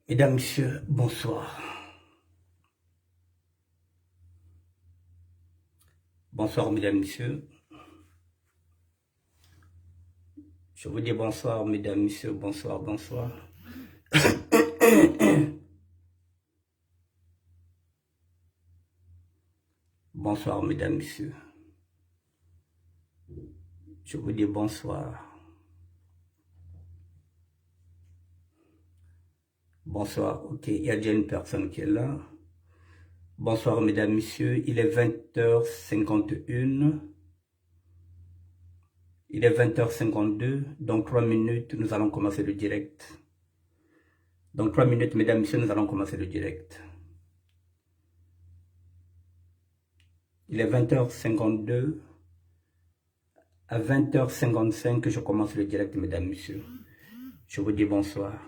Mesdames, Messieurs, bonsoir. Bonsoir, Mesdames, Messieurs. Je vous dis bonsoir, Mesdames, Messieurs, bonsoir, bonsoir. Bonsoir, Mesdames, Messieurs. Je vous dis bonsoir. Bonsoir, ok, il y a déjà une personne qui est là. Bonsoir, Mesdames, Messieurs, il est 20h51. Il est 20h52, dans 3 minutes, nous allons commencer le direct. Dans 3 minutes, Mesdames, Messieurs, nous allons commencer le direct. Il est 20h52. À 20h55, je commence le direct, Mesdames, Messieurs. Je vous dis bonsoir.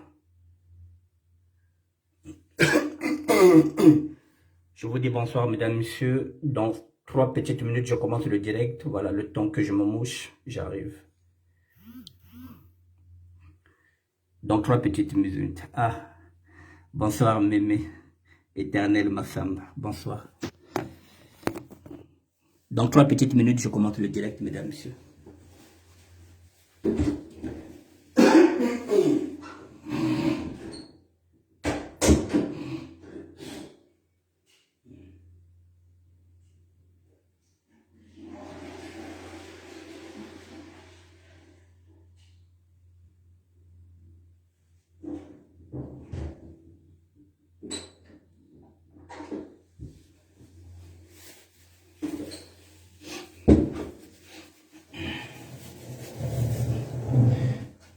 Je vous dis bonsoir, Mesdames, Messieurs. Dans 3 petites minutes, je commence le direct. Voilà, le temps que je me mouche, j'arrive. Dans 3 petites minutes. Ah, bonsoir, Mémé. Éternel Massamba. Bonsoir. Dans 3 petites minutes, je commence le direct, Mesdames, Messieurs.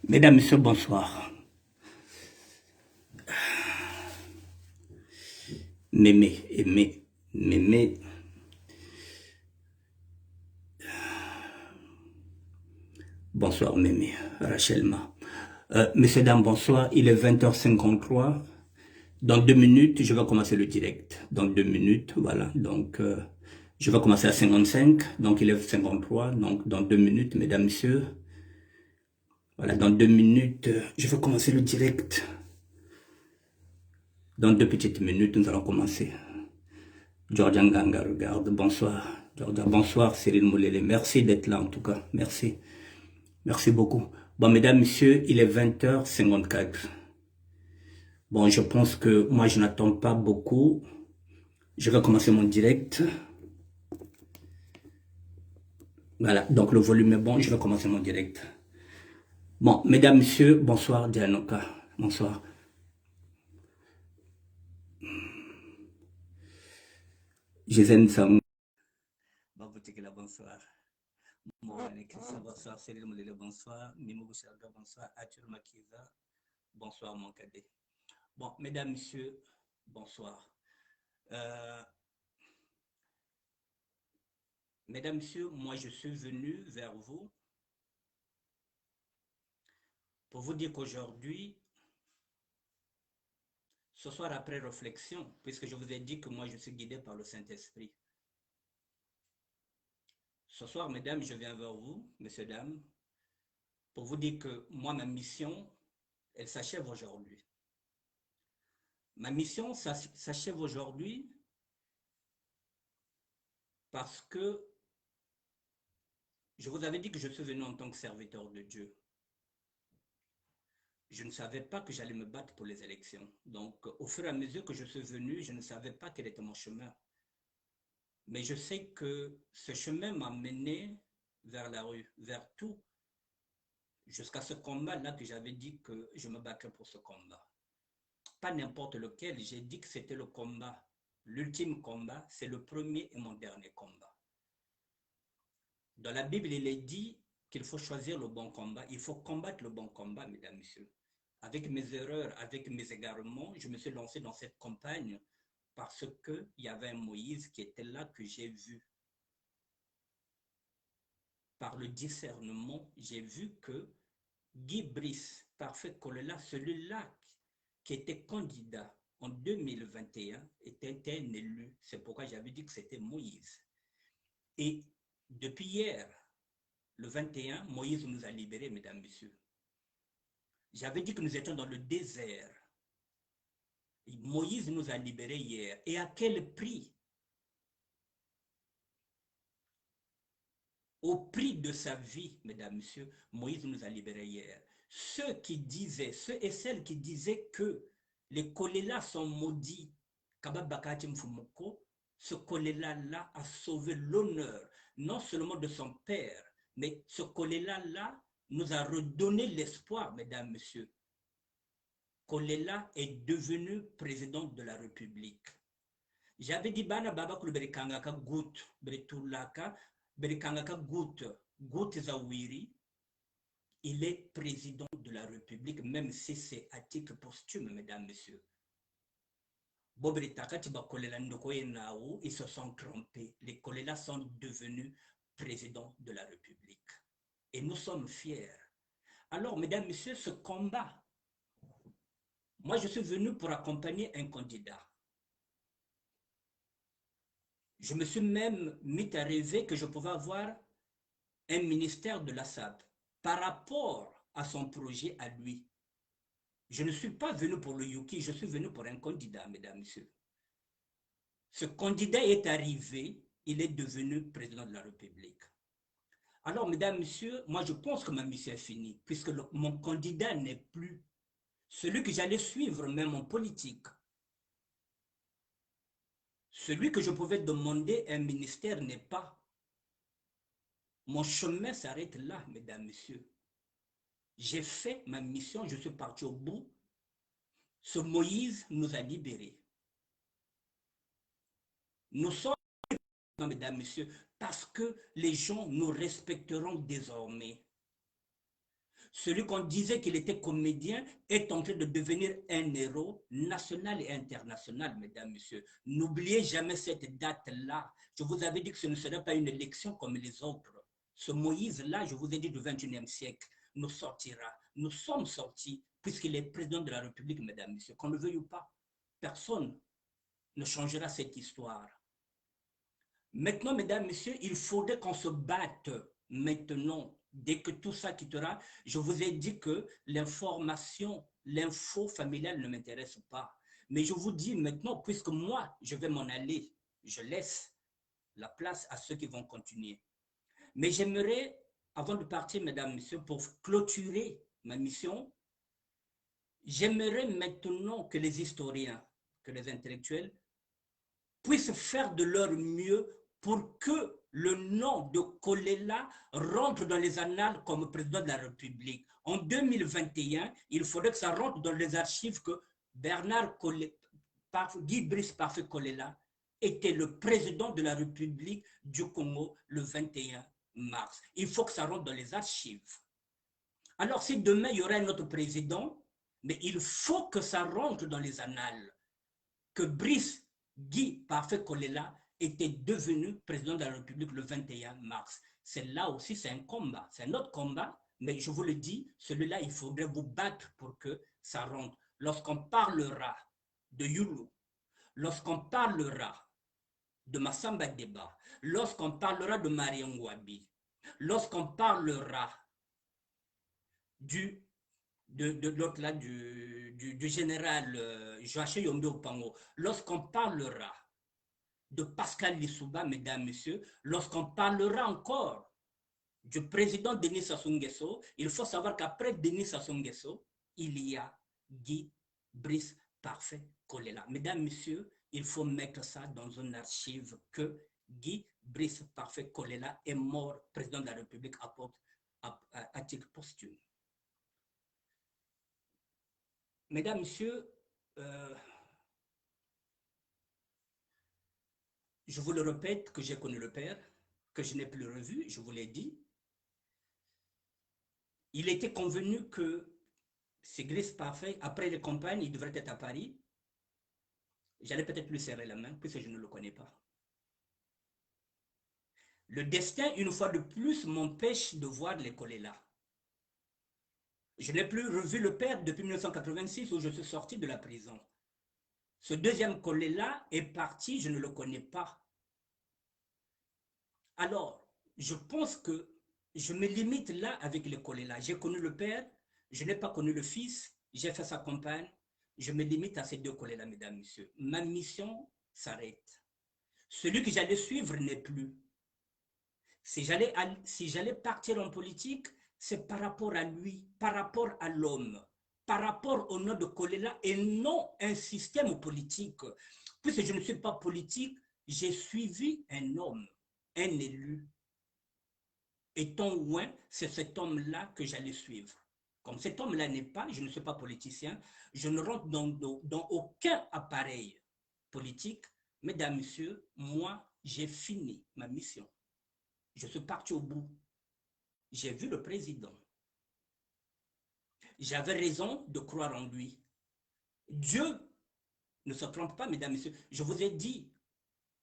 Mesdames, Messieurs, bonsoir. Mémé, Aimé, Mémé. Bonsoir, Mémé. Rachel Ma. Messieurs, dames, bonsoir. Il est 20h53. Dans 2 minutes, je vais commencer le direct. Dans 2 minutes, voilà. Donc, je vais commencer à 55. Donc, il est 53. Donc, dans 2 minutes, mesdames, messieurs. Voilà, dans 2 minutes, je vais commencer le direct. Dans 2 petites minutes, nous allons commencer. Georgia Nganga, regarde. Bonsoir. Georgia, bonsoir, Cyril Moulele. Merci d'être là, en tout cas. Merci. Merci beaucoup. Bon, mesdames, messieurs, il est 20h54. Bon, je pense que moi, je n'attends pas beaucoup. Je vais commencer mon direct. Voilà, donc le volume est bon, je vais commencer mon direct. Bon, mesdames, messieurs, bonsoir, Dianoka. Bonsoir. Jézène Sam. Baboutikela, bonsoir. Bonsoir, Céline Moulele, bonsoir. Mimo Bouchalga, bonsoir. Atur Makiza, bonsoir, mon cadet. Bon, mesdames, messieurs, bonsoir. Mesdames, messieurs, moi, je suis venu vers vous pour vous dire qu'aujourd'hui, ce soir après réflexion, puisque je vous ai dit que moi, je suis guidé par le Saint-Esprit. Ce soir, mesdames, je viens vers vous, messieurs, dames, pour vous dire que moi, ma mission, elle s'achève aujourd'hui. Ma mission s'achève aujourd'hui parce que je vous avais dit que je suis venu en tant que serviteur de Dieu. Je ne savais pas que j'allais me battre pour les élections. Donc, au fur et à mesure que je suis venu, je ne savais pas quel était mon chemin. Mais je sais que ce chemin m'a mené vers la rue, vers tout, jusqu'à ce combat-là que j'avais dit que je me battrais pour ce combat. Pas n'importe lequel, j'ai dit que c'était le combat. L'ultime combat, c'est le premier et mon dernier combat. Dans la Bible, il est dit qu'il faut choisir le bon combat. Il faut combattre le bon combat, mesdames, messieurs. Avec mes erreurs, avec mes égarements, je me suis lancé dans cette campagne parce qu'il y avait un Moïse qui était là que j'ai vu. Par le discernement, j'ai vu que Guy Brice, parfait Kolela, celui-là qui était candidat en 2021, était un élu. C'est pourquoi j'avais dit que c'était Moïse. Et depuis hier, le 21, Moïse nous a libérés, mesdames, messieurs. J'avais dit que nous étions dans le désert. Moïse nous a libérés hier. Et à quel prix? Au prix de sa vie, mesdames, messieurs, Moïse nous a libérés hier. Ceux et celles qui disaient que les Kolélas sont maudits, ce Koléla-là a sauvé l'honneur, non seulement de son père, mais ce Koléla-là nous a redonné l'espoir, mesdames, messieurs. Koléla est devenu président de la République. J'avais dit bana baba kulberikangaka gut beritulaka berikangaka gut zawiri. Il est président de la République, même si c'est à titre posthume, mesdames, messieurs. Ils se sont trompés. Les Kolélas sont devenus présidents de la République. Et nous sommes fiers. Alors, mesdames, messieurs, ce combat, moi je suis venu pour accompagner un candidat. Je me suis même mis à rêver que je pouvais avoir un ministère de la SAD par rapport à son projet à lui. Je ne suis pas venu pour le Yuki, je suis venu pour un candidat, mesdames, messieurs. Ce candidat est arrivé, il est devenu président de la République. Alors, mesdames, messieurs, moi je pense que ma mission est finie, puisque mon candidat n'est plus celui que j'allais suivre même en politique. Celui que je pouvais demander un ministère n'est pas. Mon chemin s'arrête là, mesdames, messieurs. J'ai fait ma mission, je suis parti au bout. Ce Moïse nous a libérés. Nous sommes, mesdames, messieurs, parce que les gens nous respecteront désormais. Celui qu'on disait qu'il était comédien est en train de devenir un héros national et international, mesdames, messieurs. N'oubliez jamais cette date-là. Je vous avais dit que ce ne serait pas une élection comme les autres. Ce Moïse-là, je vous ai dit, du XXIe siècle, nous sortira. Nous sommes sortis, puisqu'il est président de la République, mesdames, messieurs. Qu'on le veuille ou pas, personne ne changera cette histoire. Maintenant, mesdames, messieurs, il faudrait qu'on se batte maintenant. Dès que tout ça quittera, je vous ai dit que l'information, l'info familiale ne m'intéresse pas. Mais je vous dis maintenant, puisque moi, je vais m'en aller, je laisse la place à ceux qui vont continuer. Mais j'aimerais, avant de partir, mesdames, messieurs, pour clôturer ma mission, j'aimerais maintenant que les historiens, que les intellectuels puissent faire de leur mieux pour que le nom de Koléla rentre dans les annales comme président de la République. En 2021, il faudrait que ça rentre dans les archives que Bernard Guy Brice Parfait Koléla était le président de la République du Congo le 21 mars. Il faut que ça rentre dans les archives. Alors, si demain, il y aurait un autre président, mais il faut que ça rentre dans les annales, que Brice Guy Parfait Koléla était devenu président de la République le 21 mars. C'est là aussi, c'est un combat. C'est un autre combat, mais je vous le dis, celui-là, il faudrait vous battre pour que ça rentre. Lorsqu'on parlera de Yulu, lorsqu'on parlera de Massamba Deba, lorsqu'on parlera de Marie Ngouabi, lorsqu'on parlera de l'autre là, du général Joachim Yombe Opango, lorsqu'on parlera de Pascal Lissouba, mesdames, messieurs, lorsqu'on parlera encore du président Denis Sassou Nguesso, il faut savoir qu'après Denis Sassou Nguesso, il y a Guy Brice Parfait Koléla. Mesdames, messieurs, il faut mettre ça dans une archive que Guy Brice Parfait Koléla est mort président de la République à titre posthume. Mesdames, messieurs, je vous le répète que j'ai connu le père, que je n'ai plus revu, je vous l'ai dit. Il était convenu que c'est Brice Parfait, après les campagnes, il devrait être à Paris. J'allais peut-être lui serrer la main, puisque je ne le connais pas. Le destin, une fois de plus, m'empêche de voir les Kolélas. Je n'ai plus revu le père depuis 1986 où je suis sorti de la prison. Ce deuxième Koléla est parti, je ne le connais pas. Alors, je pense que je me limite là avec les Kolela. J'ai connu le père, je n'ai pas connu le fils, j'ai fait sa compagne. Je me limite à ces deux Kolela, mesdames, messieurs. Ma mission s'arrête. Celui que j'allais suivre n'est plus. Si j'allais partir en politique, c'est par rapport à lui, par rapport à l'homme, par rapport au nom de Kolela et non un système politique. Puisque je ne suis pas politique, j'ai suivi un homme, un élu. Étant loin, c'est cet homme-là que j'allais suivre. Comme cet homme-là n'est pas, je ne suis pas politicien, je ne rentre dans aucun appareil politique. Mesdames, messieurs, moi, j'ai fini ma mission. Je suis parti au bout. J'ai vu le président. J'avais raison de croire en lui. Dieu ne se trompe pas, mesdames, messieurs. Je vous ai dit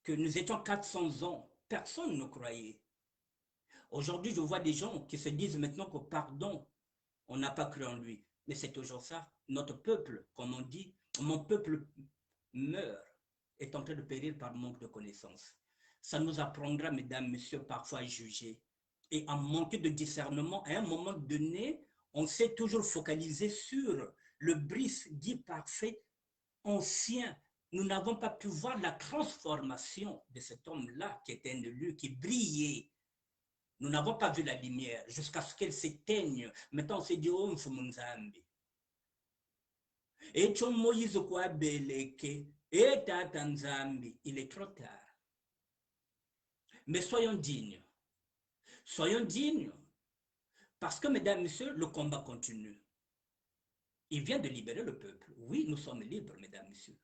que nous étions 400 ans. Personne ne croyait. Aujourd'hui, je vois des gens qui se disent maintenant que pardon, on n'a pas cru en lui. Mais c'est toujours ça. Notre peuple, comme on dit, mon peuple meurt, est en train de périr par manque de connaissances. Ça nous apprendra, mesdames, messieurs, parfois à juger. Et à manquer de discernement, à un moment donné, on s'est toujours focalisé sur le bris dit parfait, ancien. Nous n'avons pas pu voir la transformation de cet homme-là qui était un élu, qui brillait. Nous n'avons pas vu la lumière jusqu'à ce qu'elle s'éteigne. Maintenant, on s'est dit, oh, Mfumunzambi. Et Moïse quoi beleke, et Tata Nzambi, il est trop tard. Mais soyons dignes. Soyons dignes. Parce que, mesdames, messieurs, le combat continue. Il vient de libérer le peuple. Oui, nous sommes libres, mesdames, messieurs.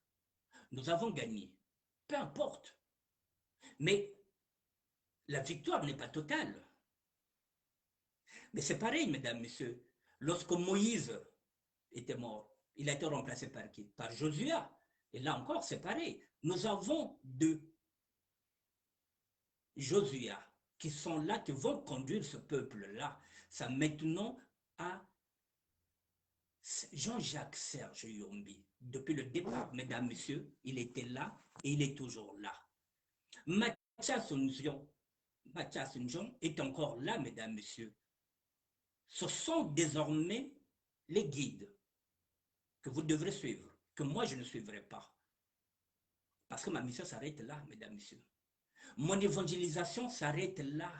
Nous avons gagné. Peu importe. Mais la victoire n'est pas totale. Mais c'est pareil, mesdames, messieurs. Lorsque Moïse était mort, il a été remplacé par qui? Par Josué. Et là encore, c'est pareil. Nous avons deux Josué qui sont là, qui vont conduire ce peuple-là. Ça maintenant à Jean-Jacques Serge Yombi. Depuis le départ, mesdames, messieurs, il était là et il est toujours là. Mathias Njon est encore là, mesdames, messieurs. Ce sont désormais les guides que vous devrez suivre, que moi je ne suivrai pas. Parce que ma mission s'arrête là, mesdames, messieurs. Mon évangélisation s'arrête là.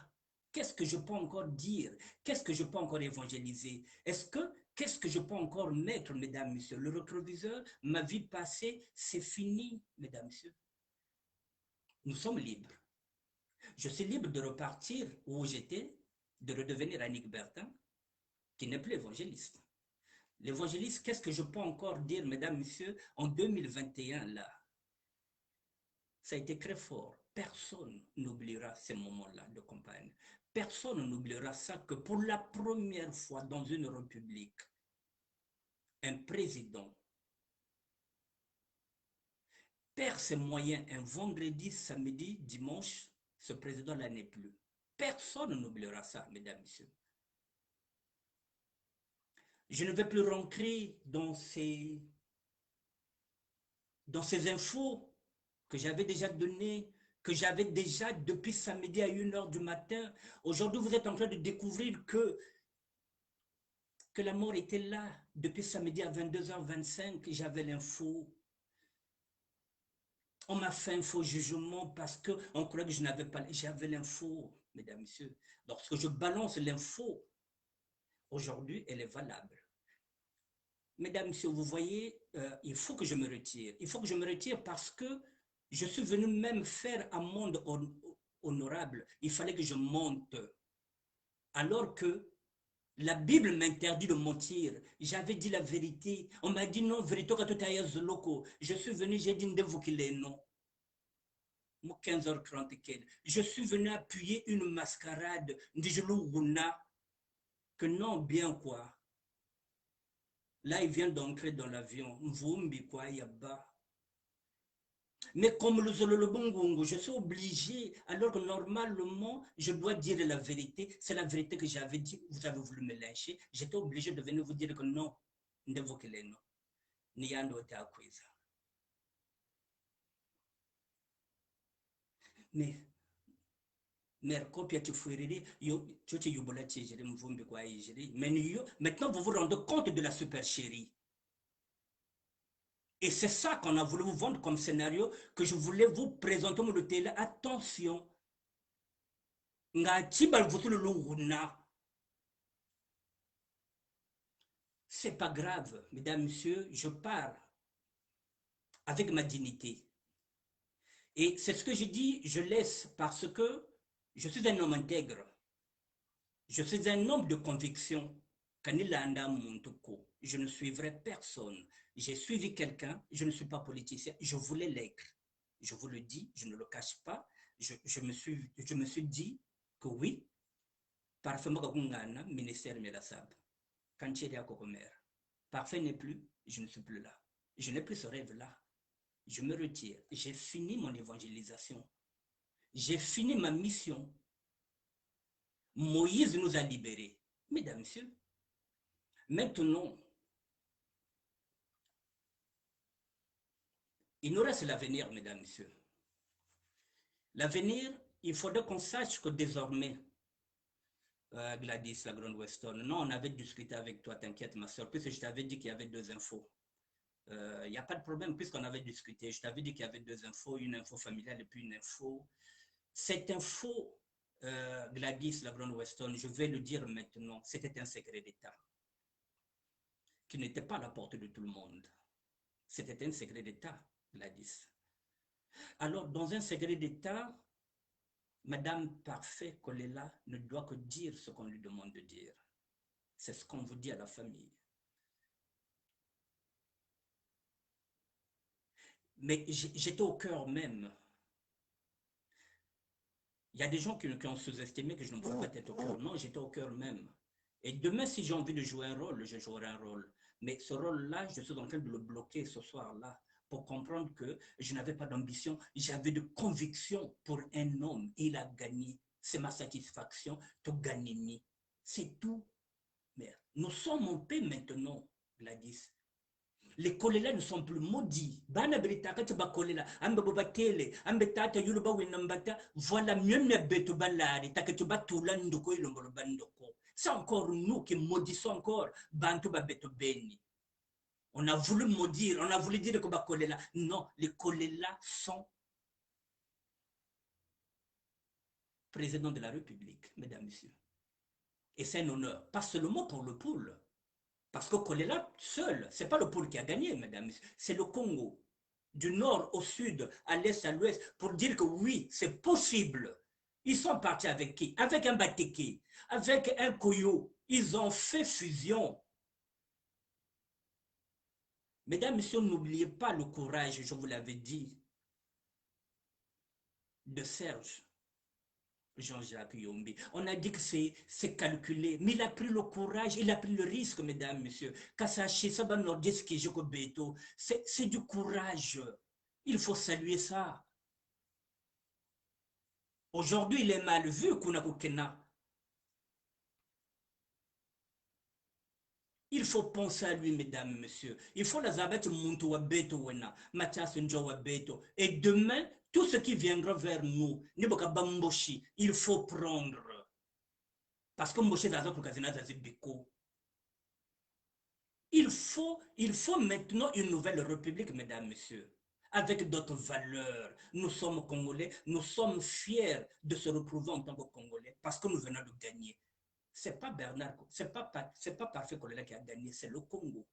Qu'est-ce que je peux encore dire? Qu'est-ce que je peux encore évangéliser? Qu'est-ce que je peux encore mettre, mesdames, messieurs? Le rétroviseur, ma vie passée, c'est fini, mesdames, messieurs. Nous sommes libres. Je suis libre de repartir où j'étais, de redevenir Annick Bertin, qui n'est plus évangéliste. L'évangéliste, qu'est-ce que je peux encore dire, mesdames, messieurs, en 2021, là? Ça a été très fort. Personne n'oubliera ces moments-là de campagne. Personne n'oubliera ça que pour la première fois dans une république, un président perd ses moyens un vendredi, samedi, dimanche, ce président-là n'est plus. Personne n'oubliera ça, mesdames, messieurs. Je ne vais plus rentrer dans ces infos que j'avais déjà données, que j'avais déjà depuis samedi à 1h du matin. Aujourd'hui, vous êtes en train de découvrir que la mort était là. Depuis samedi à 22h25, j'avais l'info. On m'a fait un faux jugement parce qu'on croyait que je n'avais pas... J'avais l'info, mesdames, messieurs. Lorsque je balance l'info, aujourd'hui, elle est valable. Mesdames, messieurs, vous voyez, il faut que je me retire. Il faut que je me retire parce que je suis venu même faire un monde honorable. Il fallait que je monte. Alors que la Bible m'interdit de mentir. J'avais dit la vérité. On m'a dit non, vérité loco. Je suis venu, j'ai dit non. 15h30. Je suis venu appuyer une mascarade. Que non, bien quoi. Là, il vient d'entrer dans l'avion. Mais comme le Zololobongongo, je suis obligé, alors que normalement, je dois dire la vérité. C'est la vérité que j'avais dit. Vous avez voulu me lyncher. J'étais obligé de venir vous dire que non. Mais mère copia tu fouillerie, tu te yubola tchégéré, mvumbi kwa égéré. Mais maintenant, vous vous rendez compte de la supercherie. Et c'est ça qu'on a voulu vous vendre comme scénario, que je voulais vous présenter le télé. Attention. C'est pas grave, mesdames, messieurs, je pars avec ma dignité. Et c'est ce que je dis, je laisse parce que je suis un homme intègre. Je suis un homme de conviction. Je ne suivrai personne. J'ai suivi quelqu'un, je ne suis pas politicien, je voulais l'être. Je vous le dis, je ne le cache pas. Je me suis dit que oui, parfait, ministère Medasab, quand il y a parfait n'est plus, je ne suis plus là. Je n'ai plus ce rêve-là. Je me retire. J'ai fini mon évangélisation. J'ai fini ma mission. Moïse nous a libérés. Mesdames, Messieurs, maintenant, il nous reste l'avenir, mesdames, messieurs. L'avenir, il faudrait qu'on sache que désormais, Gladys, la grande Weston, non, on avait discuté avec toi, t'inquiète ma soeur, puisque je t'avais dit qu'il y avait deux infos. Il n'y a pas de problème, puisqu'on avait discuté. Je t'avais dit qu'il y avait deux infos, une info familiale et puis une info. Cette info, Gladys, la grande Weston, je vais le dire maintenant, c'était un secret d'État qui n'était pas à la portée de tout le monde. C'était un secret d'État, Gladys. Alors, dans un secret d'État, Madame Parfait Kolela ne doit que dire ce qu'on lui demande de dire. C'est ce qu'on vous dit à la famille. Mais j'étais au cœur même. Il y a des gens qui ont sous-estimé que je ne pouvais pas être au cœur. Non, j'étais au cœur même. Et demain, si j'ai envie de jouer un rôle, je jouerai un rôle. Mais ce rôle-là, je suis en train de le bloquer ce soir-là pour comprendre que je n'avais pas d'ambition, j'avais de conviction pour un homme. Il a gagné. C'est ma satisfaction de gagner. C'est tout. Mais nous sommes en paix maintenant, Gladys. Les kolela ne sont plus maudits. Bana britaka te bakolela, ambe bobatele, ambe tata yuluba winambata, voilà mieux ne beto balari, take batula ndoko ilombolo bandoko. C'est encore nous qui maudissons encore, bantu ba beto beni. On a voulu maudire, on a voulu dire que bakolela. Non, les kolela sont président de la République, mesdames, messieurs. Et c'est un honneur, pas seulement pour le poule. Parce que Kolela seul, ce n'est pas le pôle qui a gagné, mesdames, c'est le Congo. Du nord au sud, à l'est, à l'ouest, pour dire que oui, c'est possible. Ils sont partis avec qui? Avec un Bateke, avec un Koyo. Ils ont fait fusion. Mesdames, messieurs, n'oubliez pas le courage, je vous l'avais dit, de Serge. Jean-Jacques Yombi. On a dit que c'est calculé, mais il a pris le courage, il a pris le risque, mesdames, messieurs. C'est du courage. Il faut saluer ça. Aujourd'hui, il est mal vu, Kunakukena. Il faut penser à lui, mesdames, messieurs. Il faut la zabet muntu wa beto wena, Mathias Njo wa beto. Et demain, tout ce qui viendra vers nous, il faut prendre. Parce que Moshe Zaza Kukazina Zazibiko. Il faut maintenant une nouvelle république, mesdames, messieurs, avec d'autres valeurs. Nous sommes Congolais, nous sommes fiers de se retrouver en tant que Congolais parce que nous venons de gagner. C'est pas Bernard, c'est pas Parfait Kolela qui a gagné, c'est le Congo.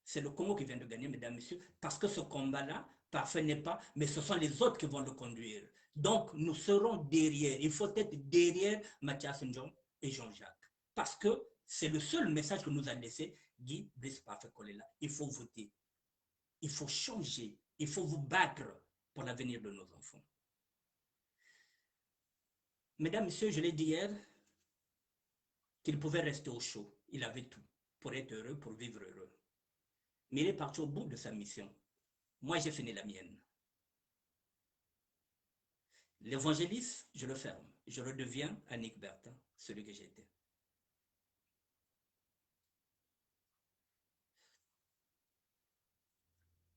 C'est le Congo qui vient de gagner, mesdames, messieurs, parce que ce combat-là, Parfait n'est pas, mais ce sont les autres qui vont le conduire. Donc, nous serons derrière. Il faut être derrière Mathias Ndjong et Jean-Jacques. Parce que c'est le seul message que nous a laissé Guy Brice Parfait Kolela. Il faut voter. Il faut changer. Il faut vous battre pour l'avenir de nos enfants. Mesdames, messieurs, je l'ai dit hier qu'il pouvait rester au chaud. Il avait tout pour être heureux, pour vivre heureux. Mais il est parti au bout de sa mission. Moi, j'ai fini la mienne. L'évangéliste, je le ferme. Je redeviens Annick Bertin, celui que j'étais.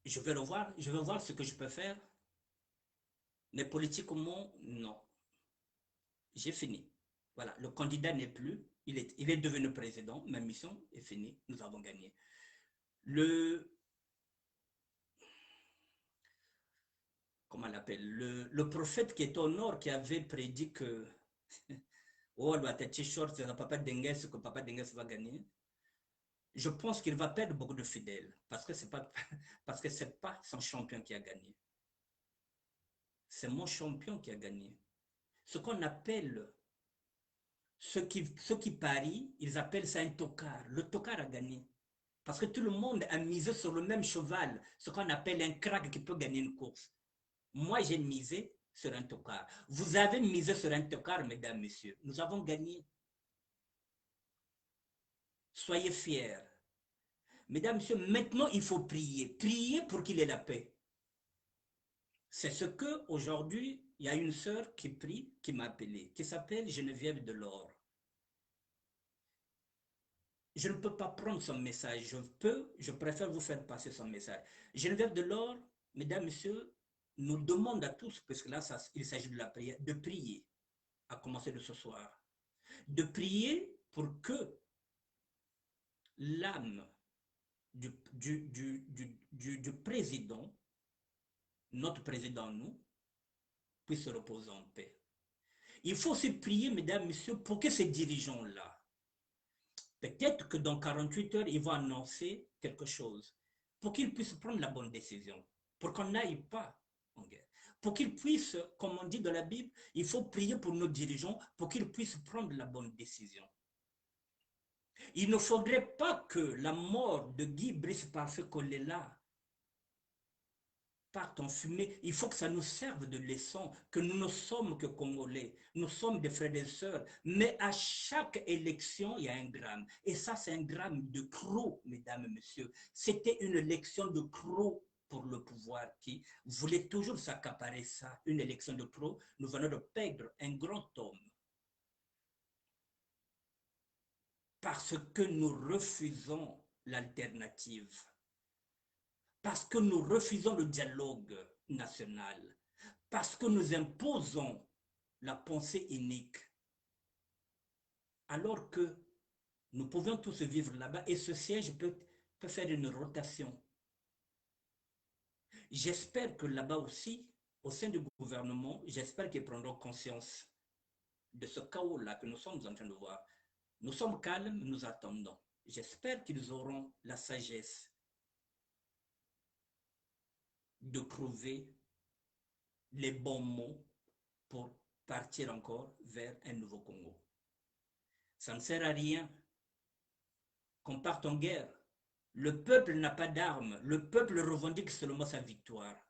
Je vais voir ce que je peux faire. Mais politiquement, non. J'ai fini. Voilà, le candidat n'est plus, il est devenu président, ma mission est finie, nous avons gagné. Comment on l'appelle, le prophète qui est au nord, qui avait prédit que oh, doit être short, c'est Papa Dengues, que Papa Dengues va gagner. Je pense qu'il va perdre beaucoup de fidèles parce que c'est pas son champion qui a gagné. C'est mon champion qui a gagné. Ce qu'on appelle, ceux qui parient, ils appellent ça un tocard. Le tocard a gagné. Parce que tout le monde a misé sur le même cheval, ce qu'on appelle un crack qui peut gagner une course. Moi, j'ai misé sur un tocard. Vous avez misé sur un tocard, mesdames, messieurs. Nous avons gagné. Soyez fiers. Mesdames, messieurs, maintenant, il faut prier. Prier pour qu'il ait la paix. C'est ce que, aujourd'hui, il y a une sœur qui prie, qui m'a appelé, qui s'appelle Geneviève Delors. Je ne peux pas prendre son message. Je préfère vous faire passer son message. Geneviève Delors, mesdames, messieurs, nous demande à tous, parce que là, il s'agit de la prière, de prier, à commencer de ce soir. De prier pour que l'âme du président, notre président, nous, puisse se reposer en paix. Il faut aussi prier, mesdames, messieurs, pour que ces dirigeants-là, peut-être que dans 48 heures, ils vont annoncer quelque chose, pour qu'ils puissent prendre la bonne décision, pour qu'on n'aille pas en guerre. Pour qu'ils puissent, comme on dit dans la Bible, il faut prier pour nos dirigeants, pour qu'ils puissent prendre la bonne décision. Il ne faudrait pas que la mort de Guy Brice Parfait Kolela parte en fumée. Il faut que ça nous serve de leçon, que nous ne sommes que Congolais. Nous sommes des frères et sœurs. Mais à chaque élection, il y a un gramme. Et ça, c'est un gramme de crocs, mesdames et messieurs. C'était une élection de crocs pour le pouvoir qui voulait toujours s'accaparer ça. Une élection de crocs. Nous venons de perdre un grand homme. Parce que nous refusons l'alternative. Parce que nous refusons le dialogue national, parce que nous imposons la pensée unique, alors que nous pouvons tous vivre là-bas et ce siège peut faire une rotation. J'espère que là-bas aussi, au sein du gouvernement, j'espère qu'ils prendront conscience de ce chaos-là que nous sommes en train de voir. Nous sommes calmes, nous attendons. J'espère qu'ils auront la sagesse de trouver les bons mots pour partir encore vers un nouveau Congo. Ça ne sert à rien qu'on parte en guerre. Le peuple n'a pas d'armes. Le peuple revendique seulement sa victoire.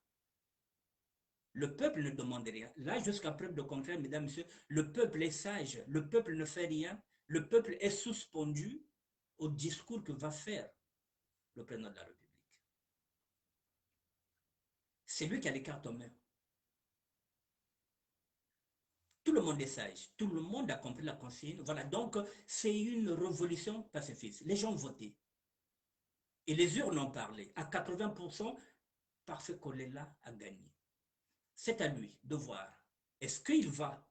Le peuple ne demande rien. Là, jusqu'à preuve de contraire, mesdames, messieurs, le peuple est sage. Le peuple ne fait rien. Le peuple est suspendu au discours que va faire le président de la République. C'est lui qui a les cartes en main. Tout le monde est sage. Tout le monde a compris la consigne. Voilà, donc c'est une révolution pacifiste. Les gens ont voté. Et les urnes ont parlé. À 80%, Parfait Kolela a gagné. C'est à lui de voir. Est-ce qu'il va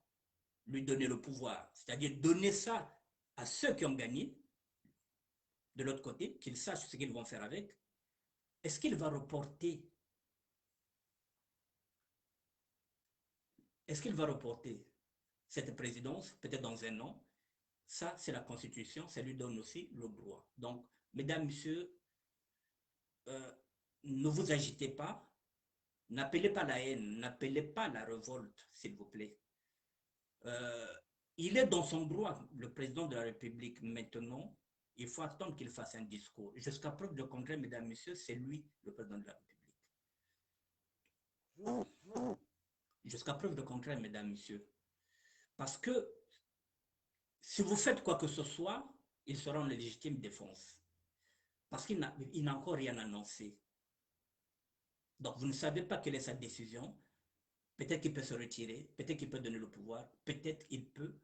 lui donner le pouvoir, c'est-à-dire donner ça à ceux qui ont gagné, de l'autre côté, qu'ils sachent ce qu'ils vont faire avec? Est-ce qu'il va reporter? Est-ce qu'il va reporter cette présidence, peut-être dans un an? Ça, c'est la Constitution, ça lui donne aussi le droit. Donc, mesdames, messieurs, ne vous agitez pas, n'appelez pas la haine, n'appelez pas la révolte, s'il vous plaît. Il est dans son droit, le président de la République. Maintenant, il faut attendre qu'il fasse un discours. Jusqu'à preuve de contraire, mesdames, messieurs, c'est lui le président de la République. Jusqu'à preuve de contraire, mesdames, messieurs. Parce que si vous faites quoi que ce soit, il sera en légitime défense. Parce qu'il n'a encore rien annoncé. Donc, vous ne savez pas quelle est sa décision. Peut-être qu'il peut se retirer, peut-être qu'il peut donner le pouvoir, peut-être qu'il peut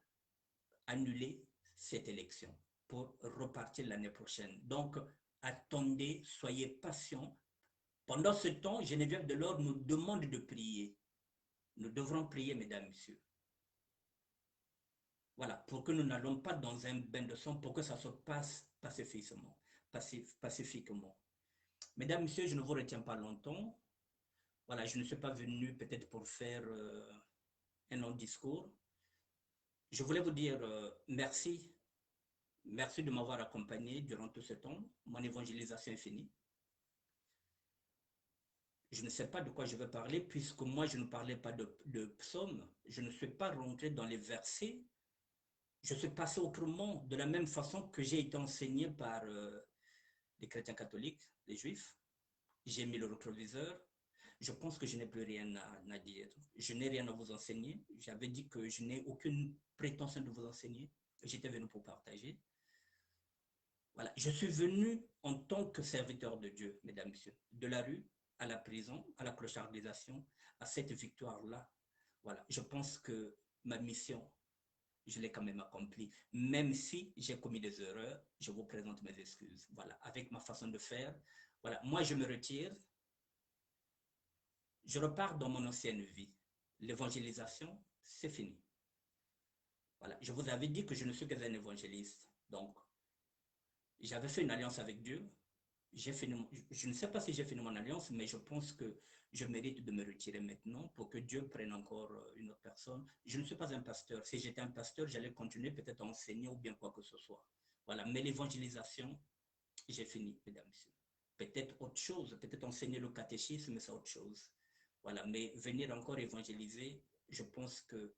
annuler cette élection pour repartir l'année prochaine. Donc, attendez, soyez patients. Pendant ce temps, Geneviève Delors nous demande de prier. Nous devrons prier, mesdames, messieurs. Voilà, pour que nous n'allons pas dans un bain de sang, pour que ça se passe pacifiquement. Pacifiquement. Mesdames, Messieurs, je ne vous retiens pas longtemps. Voilà, je ne suis pas venu peut-être pour faire un long discours. Je voulais vous dire merci. Merci de m'avoir accompagné durant tout ce temps. Mon évangélisation est finie. Je ne sais pas de quoi je vais parler, puisque moi, je ne parlais pas de psaumes. Je ne suis pas rentré dans les versets. Je suis passé autrement, de la même façon que j'ai été enseigné par les chrétiens catholiques, les juifs. J'ai mis le rétroviseur. Je pense que je n'ai plus rien à dire. Je n'ai rien à vous enseigner. J'avais dit que je n'ai aucune prétention de vous enseigner. J'étais venu pour partager. Voilà. Je suis venu en tant que serviteur de Dieu, mesdames, messieurs, de la rue à la prison, à la clochardisation, à cette victoire-là. Voilà. Je pense que ma mission, je l'ai quand même accomplie. Même si j'ai commis des erreurs, je vous présente mes excuses. Voilà. Avec ma façon de faire. Voilà. Moi, je me retire. Je repars dans mon ancienne vie. L'évangélisation, c'est fini. Voilà. Je vous avais dit que je ne suis qu'un évangéliste. Donc, j'avais fait une alliance avec Dieu. Fini, je ne sais pas si j'ai fini mon alliance, mais je pense que je mérite de me retirer maintenant pour que Dieu prenne encore une autre personne. Je ne suis pas un pasteur. Si j'étais un pasteur, j'allais continuer peut-être à enseigner ou bien quoi que ce soit. Voilà. Mais l'évangélisation, j'ai fini, mesdames, messieurs. Peut-être autre chose, peut-être enseigner le catéchisme, mais c'est autre chose. Voilà. Mais venir encore évangéliser, je pense que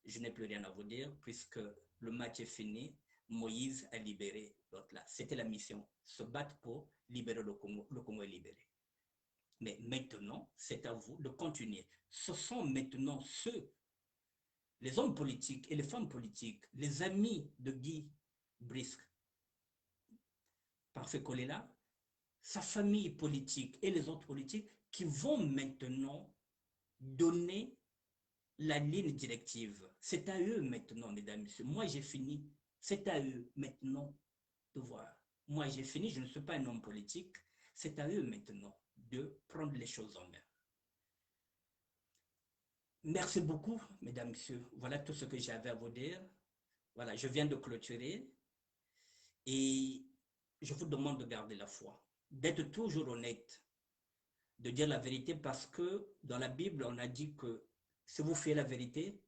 je n'ai plus rien à vous dire puisque le match est fini. Moïse a libéré l'autre là. C'était la mission, se battre pour libérer le Congo. Le Congo est libéré. Mais maintenant, c'est à vous de continuer. Ce sont maintenant ceux, les hommes politiques et les femmes politiques, les amis de Guy Brisque, Parfait Kolela, sa famille politique et les autres politiques qui vont maintenant donner la ligne directive. C'est à eux maintenant, mesdames et messieurs. Moi, j'ai fini. C'est à eux maintenant de voir. Moi, j'ai fini. Je ne suis pas un homme politique. C'est à eux maintenant de prendre les choses en main. Merci beaucoup, mesdames et messieurs. Voilà tout ce que j'avais à vous dire. Voilà, je viens de clôturer et je vous demande de garder la foi, d'être toujours honnête, de dire la vérité parce que dans la Bible, on a dit que si vous faites la vérité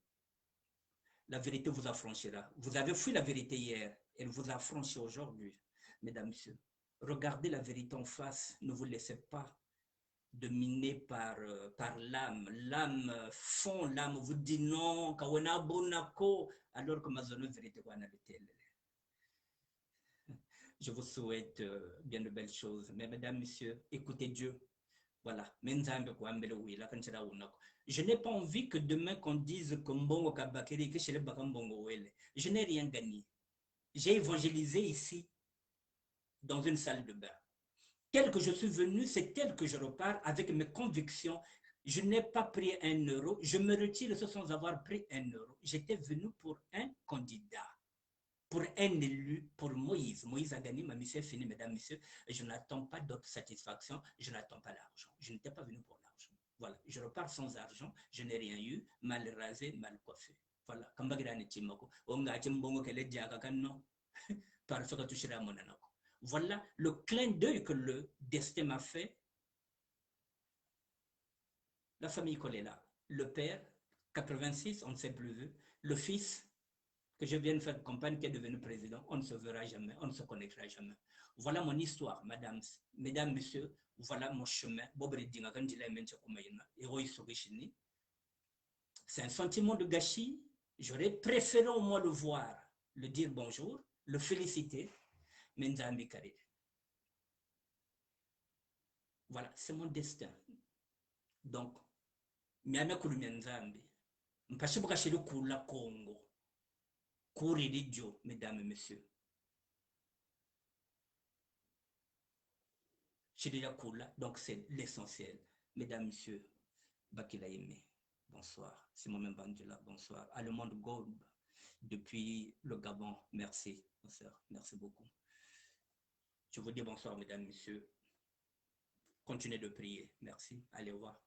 vous affranchira. Vous avez fui la vérité hier, elle vous affranchit aujourd'hui, mesdames, messieurs. Regardez la vérité en face, ne vous laissez pas dominer par l'âme. L'âme fond, l'âme vous dit non, alors que ma zone vérité, je vous souhaite bien de belles choses. Mais mesdames, messieurs, écoutez Dieu. Voilà. Je n'ai pas envie que demain qu'on dise que Mbongo Kabakiri, que chez les Bakambongo Wele. Je n'ai rien gagné. J'ai évangélisé ici, dans une salle de bain. Tel que je suis venu, c'est tel que je repars avec mes convictions. Je n'ai pas pris 1 euro. Je me retire sans avoir pris 1 euro. J'étais venu pour un candidat, pour un élu, pour Moïse. Moïse a gagné, ma mission est finie, mesdames, messieurs. Je n'attends pas d'autre satisfaction, je n'attends pas l'argent. Je n'étais pas venu pour l'argent. Voilà, je repars sans argent, je n'ai rien eu, mal rasé, mal coiffé. Voilà, voilà le clin d'œil que le destin m'a fait. La famille Kolela, le père, 86, on ne s'est plus vu, le fils, que je viens de faire campagne, qui est devenu président, on ne se verra jamais, on ne se connaîtra jamais. Voilà mon histoire, mesdames, messieurs, voilà mon chemin. C'est un sentiment de gâchis. J'aurais préféré au moins le voir, le dire bonjour, le féliciter, mais Nzambi Kari. Voilà, c'est mon destin. Donc, miame kulumia Nzambi. Mpashibuka shiri kula Congo. Kouriridjo, mesdames et messieurs. Donc c'est l'essentiel. Mesdames, messieurs, Bakila Aimé, bonsoir. Simon Bandula, bonsoir. Allemand Gold, depuis le Gabon, merci, ma soeur, merci beaucoup. Je vous dis bonsoir, mesdames, messieurs. Continuez de prier. Merci. Allez, au revoir.